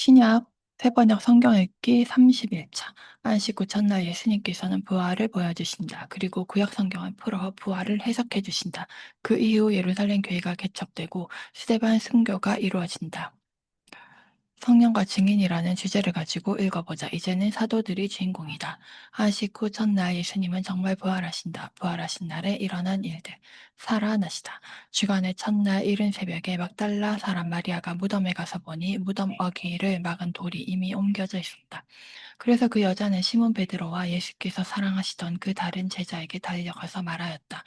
신약 세번역 성경 읽기 30일차. 안식 후 첫날 예수님께서는 부활을 보여주신다. 그리고 구약 성경을 풀어 부활을 해석해 주신다. 그 이후 예루살렘 교회가 개척되고 스데반 순교가 이루어진다. 성령과 증인이라는 주제를 가지고 읽어보자. 이제는 사도들이 주인공이다. 안식 후 첫날 예수님은 정말 부활하신다. 부활하신 날에 일어난 일들. 살아나시다. 주간의 첫날 이른 새벽에 막달라 사람 마리아가 무덤에 가서 보니 무덤 어귀를 막은 돌이 이미 옮겨져 있었다. 그래서 그 여자는 시몬 베드로와 예수께서 사랑하시던 그 다른 제자에게 달려가서 말하였다.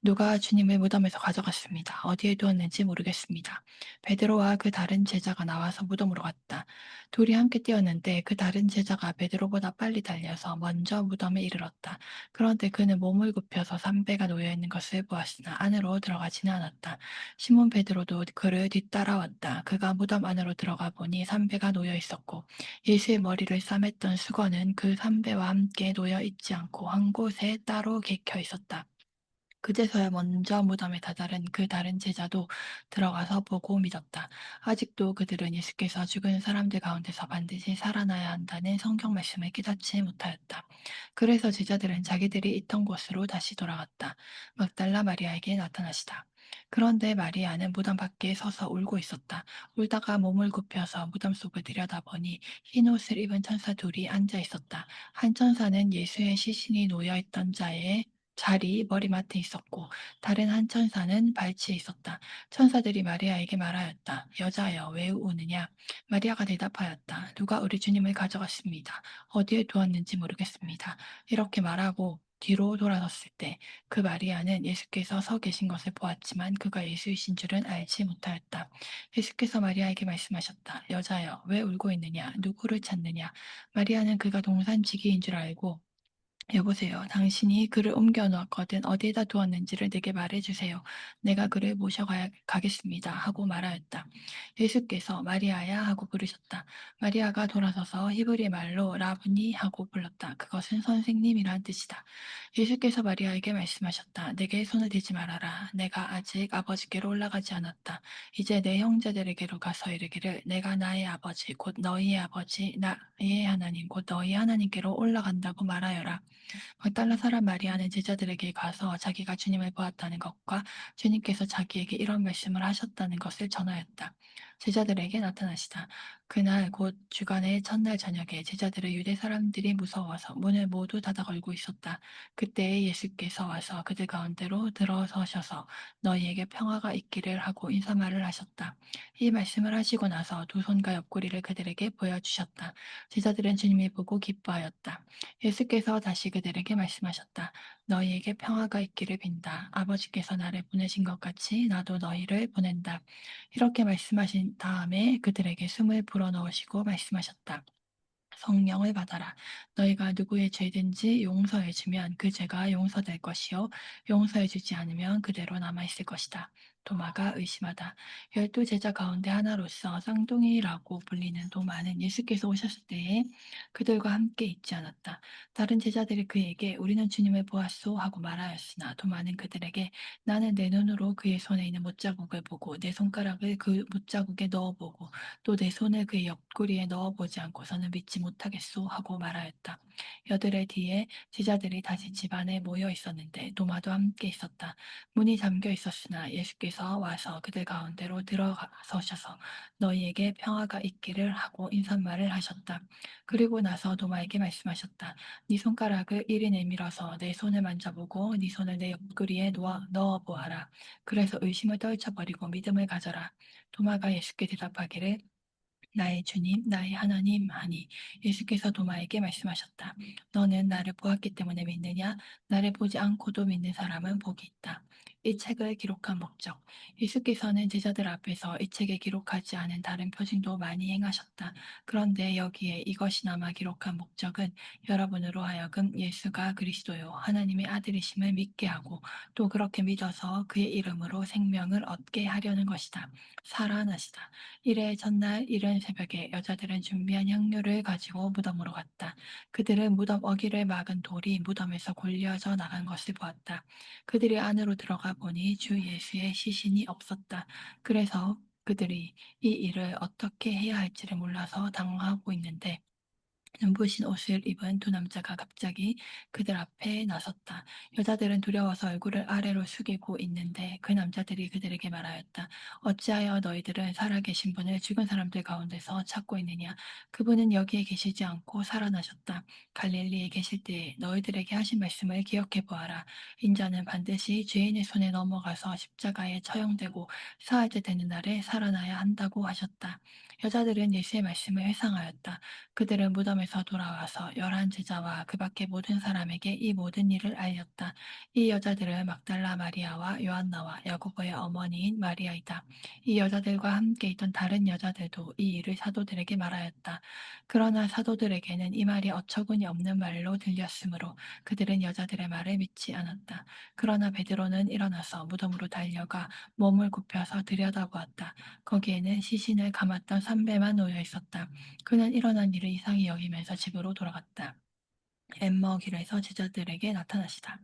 누가 주님을 무덤에서 가져갔습니다. 어디에 두었는지 모르겠습니다. 베드로와 그 다른 제자가 나와서 무덤으로 갔다. 둘이 함께 뛰었는데 그 다른 제자가 베드로보다 빨리 달려서 먼저 무덤에 이르렀다. 그런데 그는 몸을 굽혀서 삼배가 놓여 있는 것을 보았으나 안으로 들어가지는 않았다. 시몬 베드로도 그를 뒤따라왔다. 그가 무덤 안으로 들어가 보니 삼배가 놓여 있었고 예수의 머리를 싸맸던 수건은 그 삼배와 함께 놓여 있지 않고 한 곳에 따로 개켜 있었다. 그제서야 먼저 무덤에 다다른 그 다른 제자도 들어가서 보고 믿었다. 아직도 그들은 예수께서 죽은 사람들 가운데서 반드시 살아나야 한다는 성경 말씀을 깨닫지 못하였다. 그래서 제자들은 자기들이 있던 곳으로 다시 돌아갔다. 막달라 마리아에게 나타나시다. 그런데 마리아는 무덤 밖에 서서 울고 있었다. 울다가 몸을 굽혀서 무덤 속을 들여다보니 흰 옷을 입은 천사 둘이 앉아 있었다. 한 천사는 예수의 시신이 놓여 있던 자의 자리 머리맡에 있었고 다른 한 천사는 발치에 있었다. 천사들이 마리아에게 말하였다. 여자여 왜 우느냐? 마리아가 대답하였다. 누가 우리 주님을 가져갔습니다. 어디에 두었는지 모르겠습니다. 이렇게 말하고 뒤로 돌아섰을 때 그 마리아는 예수께서 서 계신 것을 보았지만 그가 예수이신 줄은 알지 못하였다. 예수께서 마리아에게 말씀하셨다. 여자여 왜 울고 있느냐? 누구를 찾느냐? 마리아는 그가 동산지기인 줄 알고 여보세요. 당신이 그를 옮겨 놓았거든 어디에다 두었는지를 내게 말해 주세요. 내가 그를 가겠습니다. 하고 말하였다. 예수께서 마리아야 하고 부르셨다. 마리아가 돌아서서 히브리 말로 라브니 하고 불렀다. 그것은 선생님이란 뜻이다. 예수께서 마리아에게 말씀하셨다. 내게 손을 대지 말아라. 내가 아직 아버지께로 올라가지 않았다. 이제 내 형제들에게로 가서 이르기를 내가 나의 아버지 곧 너희의 아버지 나의 하나님 곧 너희 하나님께로 올라간다고 말하여라. 막달라 사람 마리아는 제자들에게 가서 자기가 주님을 보았다는 것과 주님께서 자기에게 이런 말씀을 하셨다는 것을 전하였다. 제자들에게 나타나시다. 그날 곧 주간의 첫날 저녁에 제자들의 유대 사람들이 무서워서 문을 모두 닫아 걸고 있었다. 그때 예수께서 와서 그들 가운데로 들어서셔서 너희에게 평화가 있기를 하고 인사말을 하셨다. 이 말씀을 하시고 나서 두 손과 옆구리를 그들에게 보여주셨다. 제자들은 주님을 보고 기뻐하였다. 예수께서 다시 그들에게 말씀하셨다. 너희에게 평화가 있기를 빈다. 아버지께서 나를 보내신 것 같이 나도 너희를 보낸다. 이렇게 말씀하신 다음에 그들에게 숨을 불어넣으시고 말씀하셨다. 성령을 받아라. 너희가 누구의 죄든지 용서해 주면 그 죄가 용서될 것이요 용서해 주지 않으면 그대로 남아 있을 것이다. 도마가 의심하다. 열두 제자 가운데 하나로서 쌍둥이라고 불리는 도마는 예수께서 오셨을 때에 그들과 함께 있지 않았다. 다른 제자들이 그에게 우리는 주님을 보았소 하고 말하였으나 도마는 그들에게 나는 내 눈으로 그의 손에 있는 못자국을 보고 내 손가락을 그 못자국에 넣어보고 또 내 손을 그의 옆구리에 넣어보지 않고서는 믿지 못하겠소 하고 말하였다. 여드레 뒤에 제자들이 다시 집 안에 모여 있었는데 도마도 함께 있었다. 문이 잠겨 있었으나 예수께서 와서 그들 가운데로 들어서셔서 너희에게 평화가 있기를 하고 인사말을 하셨다. 그리고 나서 도마에게 말씀하셨다. 네 손가락을 이리 내밀어서 내 손을 만져보고 네 손을 내 옆구리에 넣어보아라. 그래서 의심을 떨쳐버리고 믿음을 가져라. 도마가 예수께 대답하기를 나의 주님, 나의 하나님 하니 예수께서 도마에게 말씀하셨다. 너는 나를 보았기 때문에 믿느냐? 나를 보지 않고도 믿는 사람은 복이 있다. 이 책을 기록한 목적. 예수께서는 제자들 앞에서 이 책에 기록하지 않은 다른 표징도 많이 행하셨다. 그런데 여기에 이것이나마 기록한 목적은 여러분으로 하여금 예수가 그리스도요 하나님의 아들이심을 믿게 하고 또 그렇게 믿어서 그의 이름으로 생명을 얻게 하려는 것이다. 살아나시다. 이래 전날 이른 새벽에 여자들은 준비한 향료를 가지고 무덤으로 갔다. 그들은 무덤 어귀를 막은 돌이 무덤에서 골려져 나간 것을 보았다. 그들이 안으로 들어가 보니 주 예수의 시신이 없었다. 그래서 그들이 이 일을 어떻게 해야 할지를 몰라서 당황하고 있는데 눈부신 옷을 입은 두 남자가 갑자기 그들 앞에 나섰다. 여자들은 두려워서 얼굴을 아래로 숙이고 있는데 그 남자들이 그들에게 말하였다. 어찌하여 너희들은 살아계신 분을 죽은 사람들 가운데서 찾고 있느냐? 그분은 여기에 계시지 않고 살아나셨다. 갈릴리에 계실 때에 너희들에게 하신 말씀을 기억해 보아라. 인자는 반드시 죄인의 손에 넘어가서 십자가에 처형되고 사흘째 되는 날에 살아나야 한다고 하셨다. 여자들은 예수의 말씀을 회상하였다. 그들은 무덤에서 돌아와서 열한 제자와 그 밖의 모든 사람에게 이 모든 일을 알렸다. 이 여자들은 막달라 마리아와 요한나와 야고보의 어머니인 마리아이다. 이 여자들과 함께 있던 다른 여자들도 이 일을 사도들에게 말하였다. 그러나 사도들에게는 이 말이 어처구니 없는 말로 들렸으므로 그들은 여자들의 말을 믿지 않았다. 그러나 베드로는 일어나서 무덤으로 달려가 몸을 굽혀서 들여다보았다. 거기에는 시신을 감았던 삼배만 놓여 있었다. 그는 일어난 일을 이상히 여기면서 집으로 돌아갔다. 엠머 길에서 제자들에게 나타나시다.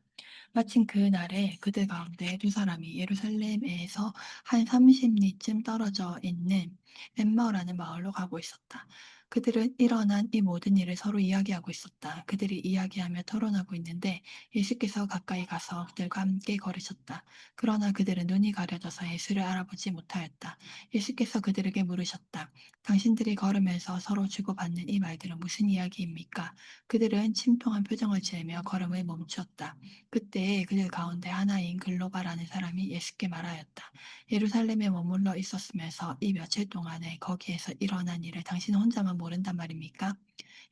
마침 그날에 그들 가운데 두 사람이 예루살렘에서 한 30리쯤 떨어져 있는 엠머라는 마을로 가고 있었다. 그들은 일어난 이 모든 일을 서로 이야기하고 있었다. 그들이 이야기하며 토론하고 있는데 예수께서 가까이 가서 그들과 함께 걸으셨다. 그러나 그들은 눈이 가려져서 예수를 알아보지 못하였다. 예수께서 그들에게 물으셨다. 당신들이 걸으면서 서로 주고받는 이 말들은 무슨 이야기입니까? 그들은 침통한 표정을 지으며 걸음을 멈추었다. 그때 그들 가운데 하나인 글로바라는 사람이 예수께 말하였다. 예루살렘에 머물러 있었으면서 이 며칠 동안에 거기에서 일어난 일을 당신 혼자만 모른단 말입니까?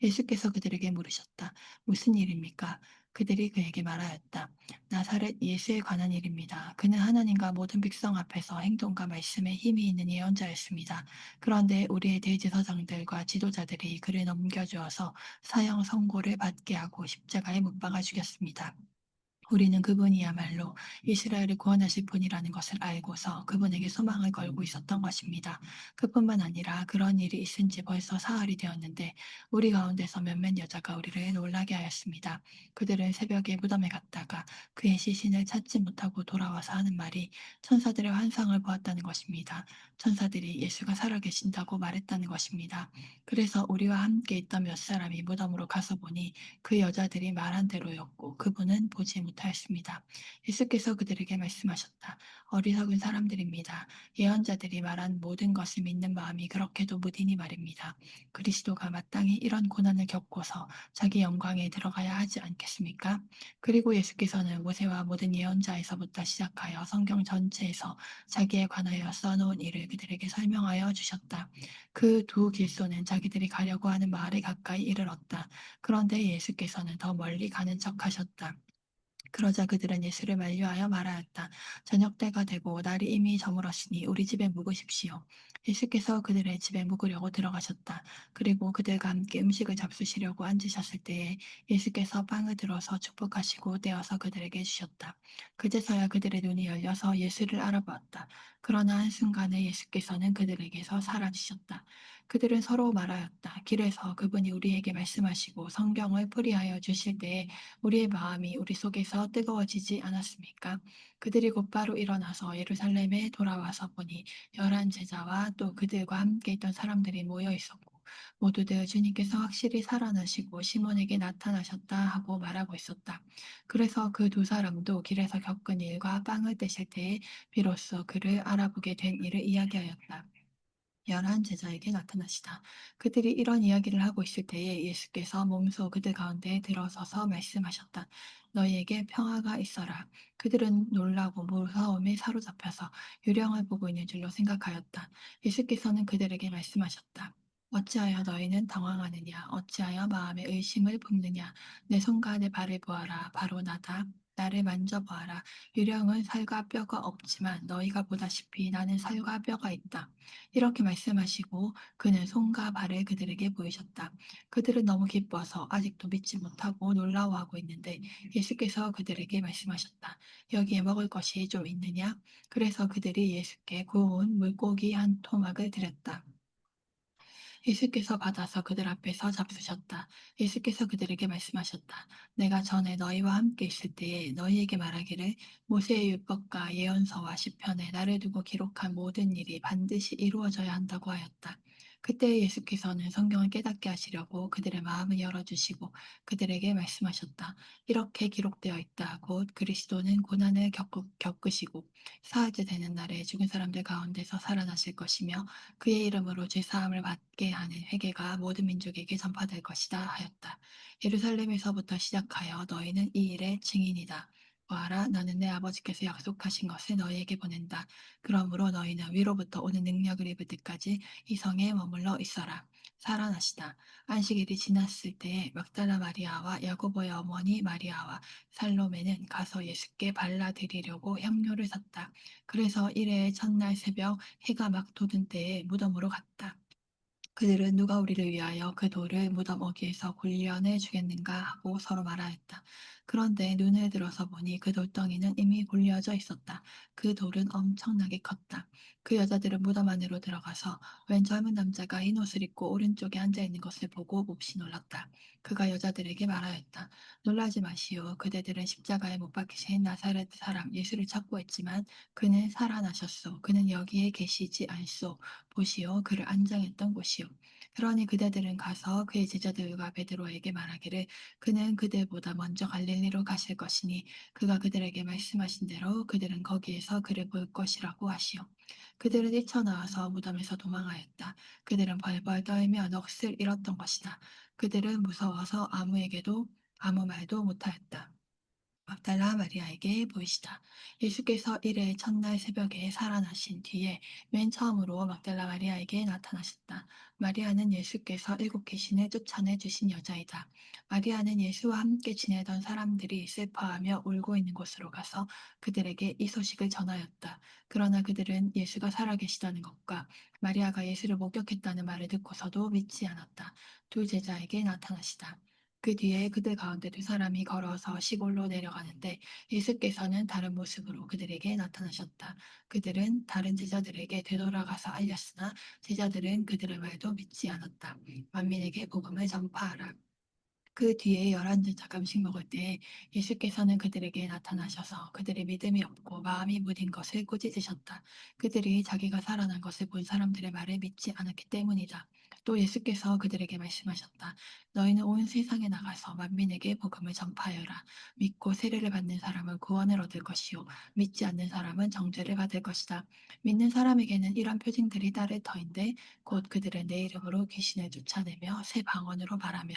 예수께서 그들에게 물으셨다. 무슨 일입니까? 그들이 그에게 말하였다. 나사렛 예수에 관한 일입니다. 그는 하나님과 모든 백성 앞에서 행동과 말씀에 힘이 있는 예언자였습니다. 그런데 우리의 대제사장들과 지도자들이 그를 넘겨주어서 사형 선고를 받게 하고 십자가에 못 박아 죽였습니다. 우리는 그분이야말로 이스라엘을 구원하실 분이라는 것을 알고서 그분에게 소망을 걸고 있었던 것입니다. 그뿐만 아니라 그런 일이 있은 지 벌써 사흘이 되었는데 우리 가운데서 몇몇 여자가 우리를 놀라게 하였습니다. 그들은 새벽에 무덤에 갔다가 그의 시신을 찾지 못하고 돌아와서 하는 말이 천사들의 환상을 보았다는 것입니다. 천사들이 예수가 살아계신다고 말했다는 것입니다. 그래서 우리와 함께 있던 몇 사람이 무덤으로 가서 보니 그 여자들이 말한 대로였고 그분은 보지 못하였습니다. 예수께서 그들에게 말씀하셨다. 어리석은 사람들입니다. 예언자들이 말한 모든 것을 믿는 마음이 그렇게도 무디니 말입니다. 그리스도가 마땅히 이런 고난을 겪고서 자기 영광에 들어가야 하지 않겠습니까? 그리고 예수께서는 모세와 모든 예언자에서부터 시작하여 성경 전체에서 자기에 관하여 써놓은 일을 그들에게 설명하여 주셨다. 그 두 길소는 자기들이 가려고 하는 마을에 가까이 이르렀다. 그런데 예수께서는 더 멀리 가는 척하셨다. 그러자 그들은 예수를 만류하여 말하였다. 저녁 때가 되고 날이 이미 저물었으니 우리 집에 묵으십시오. 예수께서 그들의 집에 묵으려고 들어가셨다. 그리고 그들과 함께 음식을 잡수시려고 앉으셨을 때에 예수께서 빵을 들어서 축복하시고 떼어서 그들에게 주셨다. 그제서야 그들의 눈이 열려서 예수를 알아보았다. 그러나 한순간에 예수께서는 그들에게서 사라지셨다. 그들은 서로 말하였다. 길에서 그분이 우리에게 말씀하시고 성경을 풀이하여 주실 때에 우리의 마음이 우리 속에서 뜨거워지지 않았습니까? 그들이 곧바로 일어나서 예루살렘에 돌아와서 보니 열한 제자와 또 그들과 함께 있던 사람들이 모여 있었고 모두들 주님께서 확실히 살아나시고 시몬에게 나타나셨다 하고 말하고 있었다. 그래서 그 두 사람도 길에서 겪은 일과 빵을 떼실 때에 비로소 그를 알아보게 된 일을 이야기하였다. 열한 제자에게 나타나시다. 그들이 이런 이야기를 하고 있을 때에 예수께서 몸소 그들 가운데 들어서서 말씀하셨다. 너희에게 평화가 있어라. 그들은 놀라고 무서움에 사로잡혀서 유령을 보고 있는 줄로 생각하였다. 예수께서는 그들에게 말씀하셨다. 어찌하여 너희는 당황하느냐? 어찌하여 마음에 의심을 품느냐? 내 손과 내 발을 보아라. 바로 나다. 나를 만져보아라. 유령은 살과 뼈가 없지만 너희가 보다시피 나는 살과 뼈가 있다. 이렇게 말씀하시고 그는 손과 발을 그들에게 보이셨다. 그들은 너무 기뻐서 아직도 믿지 못하고 놀라워하고 있는데 예수께서 그들에게 말씀하셨다. 여기에 먹을 것이 좀 있느냐? 그래서 그들이 예수께 구운 물고기 한 토막을 드렸다. 예수께서 받아서 그들 앞에서 잡수셨다. 예수께서 그들에게 말씀하셨다. 내가 전에 너희와 함께 있을 때에 너희에게 말하기를 모세의 율법과 예언서와 시편에 나를 두고 기록한 모든 일이 반드시 이루어져야 한다고 하였다. 그때 예수께서는 성경을 깨닫게 하시려고 그들의 마음을 열어주시고 그들에게 말씀하셨다. 이렇게 기록되어 있다. 곧 그리스도는 고난을 겪으시고 사흘째 되는 날에 죽은 사람들 가운데서 살아나실 것이며 그의 이름으로 죄사함을 받게 하는 회개가 모든 민족에게 전파될 것이다 하였다. 예루살렘에서부터 시작하여 너희는 이 일의 증인이다. 보아라, 나는 내 아버지께서 약속하신 것을 너희에게 보낸다. 그러므로 너희는 위로부터 오는 능력을 입을 때까지 이 성에 머물러 있어라. 살아나시다. 안식일이 지났을 때에 막달라 마리아와 야고보의 어머니 마리아와 살로메는 가서 예수께 발라드리려고 향료를 샀다. 그래서 일해의 첫날 새벽 해가 막 돋은 때에 무덤으로 갔다. 그들은 누가 우리를 위하여 그 돌을 무덤 어귀에서 굴려내 주겠는가 하고 서로 말하였다. 그런데 눈을 들어서 보니 그 돌덩이는 이미 굴려져 있었다. 그 돌은 엄청나게 컸다. 그 여자들은 무덤 안으로 들어가서 웬 젊은 남자가 흰 옷을 입고 오른쪽에 앉아 있는 것을 보고 몹시 놀랐다. 그가 여자들에게 말하였다. 놀라지 마시오. 그대들은 십자가에 못 박히신 나사렛 사람 예수를 찾고 있지만 그는 살아나셨소. 그는 여기에 계시지 않소. 보시오. 그를 안장했던 곳이오. 그러니 그대들은 가서 그의 제자들과 베드로에게 말하기를 그는 그들보다 먼저 갈릴리로 가실 것이니 그가 그들에게 말씀하신 대로 그들은 거기에서 그를 볼 것이라고 하시오. 그들은 뛰쳐나와서 무덤에서 도망하였다. 그들은 벌벌 떨며 넋을 잃었던 것이다. 그들은 무서워서 아무에게도 아무 말도 못하였다. 막달라 마리아에게 보이시다. 예수께서 일회 첫날 새벽에 살아나신 뒤에 맨 처음으로 막달라 마리아에게 나타나셨다. 마리아는 예수께서 일곱 귀신을 쫓아내 주신 여자이다. 마리아는 예수와 함께 지내던 사람들이 슬퍼하며 울고 있는 곳으로 가서 그들에게 이 소식을 전하였다. 그러나 그들은 예수가 살아계시다는 것과 마리아가 예수를 목격했다는 말을 듣고서도 믿지 않았다. 두 제자에게 나타나시다. 그 뒤에 그들 가운데 두 사람이 걸어서 시골로 내려가는데 예수께서는 다른 모습으로 그들에게 나타나셨다. 그들은 다른 제자들에게 되돌아가서 알렸으나 제자들은 그들의 말도 믿지 않았다. 만민에게 복음을 전파하라. 그 뒤에 열한 제자가 음식 먹을 때에 예수께서는 그들에게 나타나셔서 그들의 믿음이 없고 마음이 무딘 것을 꾸짖으셨다. 그들이 자기가 살아난 것을 본 사람들의 말을 믿지 않았기 때문이다. 또 예수께서 그들에게 말씀하셨다. 너희는 온 세상에 나가서 만민에게 복음을 전파하여라. 믿고 세례를 받는 사람은 구원을 얻을 것이요 믿지 않는 사람은 정죄를 받을 것이다. 믿는 사람에게는 이런 표징들이 따를 터인데 곧 그들은 내 이름으로 귀신을 쫓아내며 새 방언으로 말하며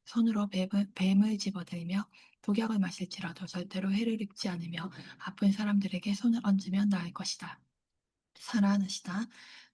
손으로 뱀을 집어들며 독약을 마실지라도 절대로 해를 입지 않으며 아픈 사람들에게 손을 얹으면 나을 것이다. 살아나시다.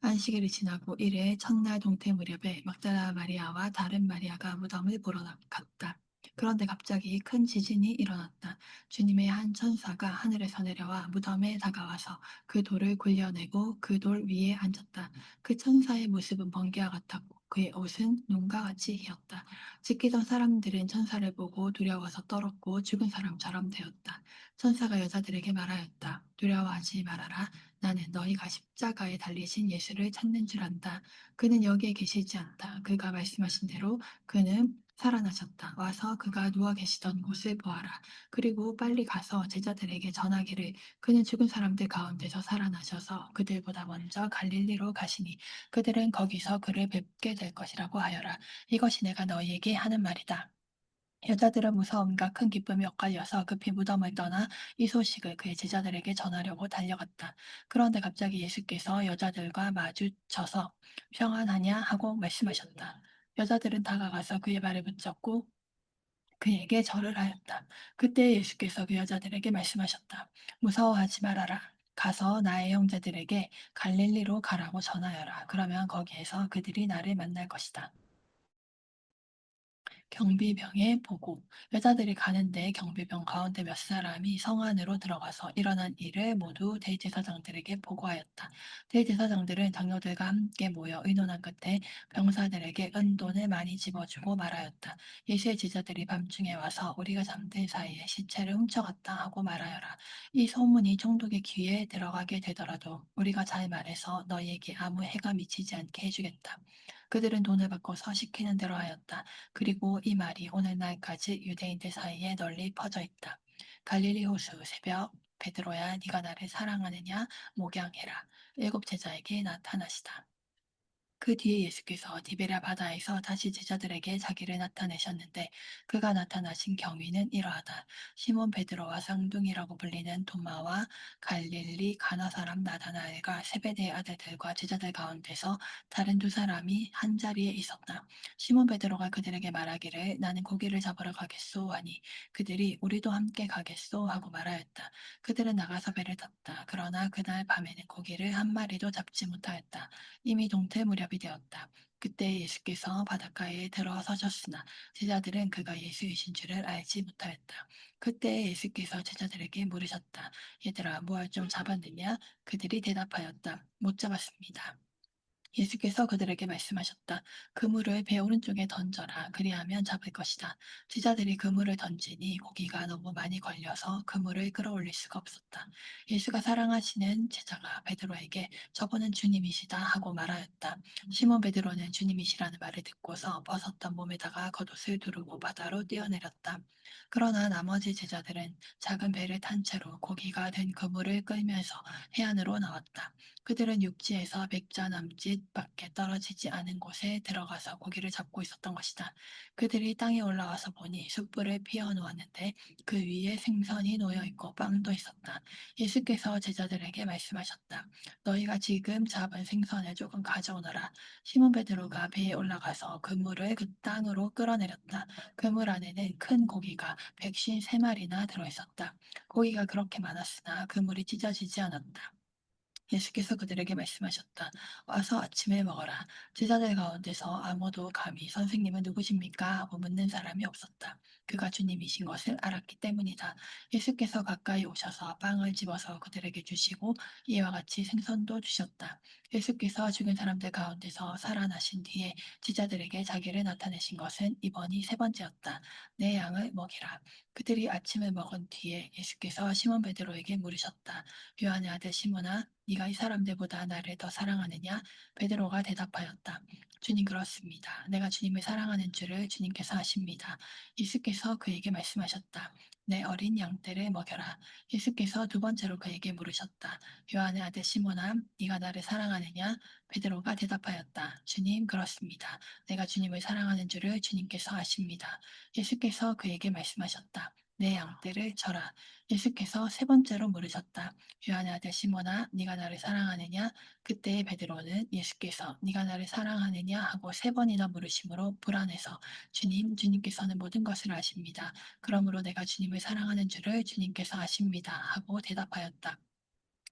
안식일이 지나고 이래 첫날 동태 무렵에 막달라 마리아와 다른 마리아가 무덤을 보러 갔다. 그런데 갑자기 큰 지진이 일어났다. 주님의 한 천사가 하늘에서 내려와 무덤에 다가와서 그 돌을 굴려내고 그 돌 위에 앉았다. 그 천사의 모습은 번개와 같았고 그의 옷은 눈과 같이 희었다. 지키던 사람들은 천사를 보고 두려워서 떨었고 죽은 사람처럼 되었다. 천사가 여자들에게 말하였다. 두려워하지 말아라. 나는 너희가 십자가에 달리신 예수를 찾는 줄 안다. 그는 여기에 계시지 않다. 그가 말씀하신 대로 그는 살아나셨다. 와서 그가 누워 계시던 곳을 보아라. 그리고 빨리 가서 제자들에게 전하기를 그는 죽은 사람들 가운데서 살아나셔서 그들보다 먼저 갈릴리로 가시니 그들은 거기서 그를 뵙게 될 것이라고 하여라. 이것이 내가 너희에게 하는 말이다. 여자들은 무서움과 큰 기쁨이 엇갈려서 급히 무덤을 떠나 이 소식을 그의 제자들에게 전하려고 달려갔다. 그런데 갑자기 예수께서 여자들과 마주쳐서 평안하냐 하고 말씀하셨다. 여자들은 다가가서 그의 발을 붙잡고 그에게 절을 하였다. 그때 예수께서 그 여자들에게 말씀하셨다. 무서워하지 말아라. 가서 나의 형제들에게 갈릴리로 가라고 전하여라. 그러면 거기에서 그들이 나를 만날 것이다. 경비병의 보고 여자들이 가는데 경비병 가운데 몇 사람이 성 안으로 들어가서 일어난 일을 모두 대제사장들에게 보고하였다. 대제사장들은 장로들과 함께 모여 의논한 끝에 병사들에게 은돈을 많이 집어주고 말하였다. 예수의 제자들이 밤중에 와서 우리가 잠든 사이에 시체를 훔쳐갔다 하고 말하여라. 이 소문이 총독의 귀에 들어가게 되더라도 우리가 잘 말해서 너희에게 아무 해가 미치지 않게 해주겠다. 그들은 돈을 바꿔서 시키는 대로 하였다. 그리고 이 말이 오늘날까지 유대인들 사이에 널리 퍼져 있다. 갈릴리 호수 새벽 베드로야 네가 나를 사랑하느냐 목양해라. 일곱 제자에게 나타나시다. 그 뒤에 예수께서 디베랴 바다에서 다시 제자들에게 자기를 나타내셨는데 그가 나타나신 경위는 이러하다. 시몬 베드로와 쌍둥이라고 불리는 도마와 갈릴리 가나 사람 나다나엘과 세베대의 아들들과 제자들 가운데서 다른 두 사람이 한 자리에 있었다. 시몬 베드로가 그들에게 말하기를 나는 고기를 잡으러 가겠소 하니 그들이 우리도 함께 가겠소 하고 말하였다. 그들은 나가서 배를 탔다. 그러나 그날 밤에는 고기를 한 마리도 잡지 못하였다. 이미 동태 무렵이 되었다. 그때 예수께서 바닷가에 들어서셨으나 제자들은 그가 예수이신 줄을 알지 못하였다. 그때 예수께서 제자들에게 물으셨다. 얘들아, 무얼 좀 잡았느냐? 그들이 대답하였다. 못 잡았습니다. 예수께서 그들에게 말씀하셨다. 그물을 배 오른쪽에 던져라. 그리하면 잡을 것이다. 제자들이 그물을 던지니 고기가 너무 많이 걸려서 그물을 끌어올릴 수가 없었다. 예수가 사랑하시는 제자가 베드로에게 저분은 주님이시다 하고 말하였다. 시몬 베드로는 주님이시라는 말을 듣고서 벗었던 몸에다가 겉옷을 두르고 바다로 뛰어내렸다. 그러나 나머지 제자들은 작은 배를 탄 채로 고기가 된 그물을 끌면서 해안으로 나왔다. 그들은 육지에서 백자 남짓밖에 떨어지지 않은 곳에 들어가서 고기를 잡고 있었던 것이다. 그들이 땅에 올라와서 보니 숯불을 피워 놓았는데 그 위에 생선이 놓여 있고 빵도 있었다. 예수께서 제자들에게 말씀하셨다. 너희가 지금 잡은 생선을 조금 가져오너라. 시몬 베드로가 배에 올라가서 그물을 그 땅으로 끌어내렸다. 그물 안에는 큰 고기가 153마리나 들어 있었다. 고기가 그렇게 많았으나 그물이 찢어지지 않았다. 예수께서 그들에게 말씀하셨다. 와서 아침을 먹어라. 제자들 가운데서 아무도 감히 선생님은 누구십니까? 하고 묻는 사람이 없었다. 그가 주님이신 것을 알았기 때문이다. 예수께서 가까이 오셔서 빵을 집어서 그들에게 주시고 이와 같이 생선도 주셨다. 예수께서 죽은 사람들 가운데서 살아나신 뒤에 제자들에게 자기를 나타내신 것은 이번이 세 번째였다. 내 양을 먹이라. 그들이 아침을 먹은 뒤에 예수께서 시몬 베드로에게 물으셨다. 요한의 아들 시몬아, 네가 이 사람들보다 나를 더 사랑하느냐? 베드로가 대답하였다. 주님 그렇습니다. 내가 주님을 사랑하는 줄을 주님께서 아십니다. 예수께서 그에게 말씀하셨다. 내 어린 양떼를 먹여라. 예수께서 두 번째로 그에게 물으셨다. 요한의 아들 시몬아, 네가 나를 사랑하느냐? 베드로가 대답하였다. 주님 그렇습니다. 내가 주님을 사랑하는 줄을 주님께서 아십니다. 예수께서 그에게 말씀하셨다. 내 양떼를 쳐라. 예수께서 세 번째로 물으셨다. 요한의 아들 시몬아, 네가 나를 사랑하느냐? 그때 베드로는 예수께서 네가 나를 사랑하느냐 하고 세 번이나 물으심으로 불안해서 주님, 주님께서는 모든 것을 아십니다. 그러므로 내가 주님을 사랑하는 줄을 주님께서 아십니다. 하고 대답하였다.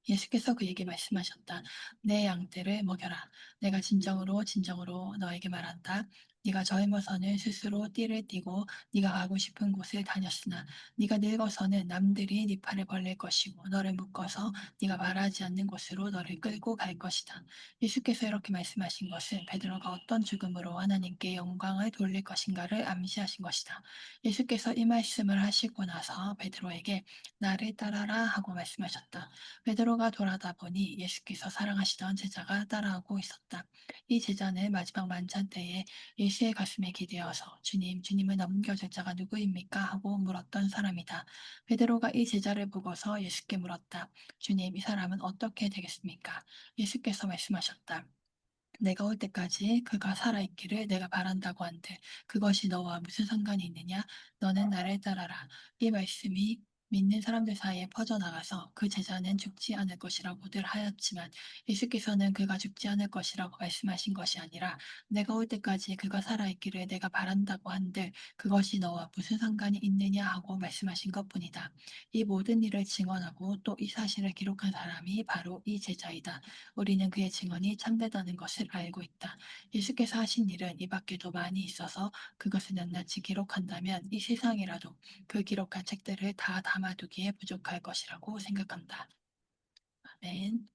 예수께서 그에게 말씀하셨다. 내 양떼를 먹여라. 내가 진정으로 진정으로 너에게 말한다. 네가 젊어서는 스스로 띠를 띠고 네가 가고 싶은 곳을 다녔으나 네가 늙어서는 남들이 네 팔을 벌릴 것이고 너를 묶어서 네가 말하지 않는 곳으로 너를 끌고 갈 것이다. 예수께서 이렇게 말씀하신 것은 베드로가 어떤 죽음으로 하나님께 영광을 돌릴 것인가를 암시하신 것이다. 예수께서 이 말씀을 하시고 나서 베드로에게 나를 따라라 하고 말씀하셨다. 베드로가 돌아다 보니 예수께서 사랑하시던 제자가 따라오고 있었다. 이 제자는 마지막 만찬 때에 예수의 가슴에 기대어서 주님, 주님을 넘겨줄 자가 누구입니까? 하고 물었던 사람이다. 베드로가 이 제자를 보고서 예수께 물었다. 주님, 이 사람은 어떻게 되겠습니까? 예수께서 말씀하셨다. 내가 올 때까지 그가 살아있기를 내가 바란다고 한들 그것이 너와 무슨 상관이 있느냐? 너는 나를 따라라. 이 말씀이 믿는 사람들 사이에 퍼져나가서 그 제자는 죽지 않을 것이라고들 하였지만 예수께서는 그가 죽지 않을 것이라고 말씀하신 것이 아니라 내가 올 때까지 그가 살아있기를 내가 바란다고 한들 그것이 너와 무슨 상관이 있느냐 하고 말씀하신 것뿐이다. 이 모든 일을 증언하고 또 이 사실을 기록한 사람이 바로 이 제자이다. 우리는 그의 증언이 참되다는 것을 알고 있다. 예수께서 하신 일은 이 밖에도 많이 있어서 그것을 낱낱이 기록한다면 이 세상이라도 그 기록한 책들을 다 담아두기에 부족할 것이라고 생각한다. 아멘.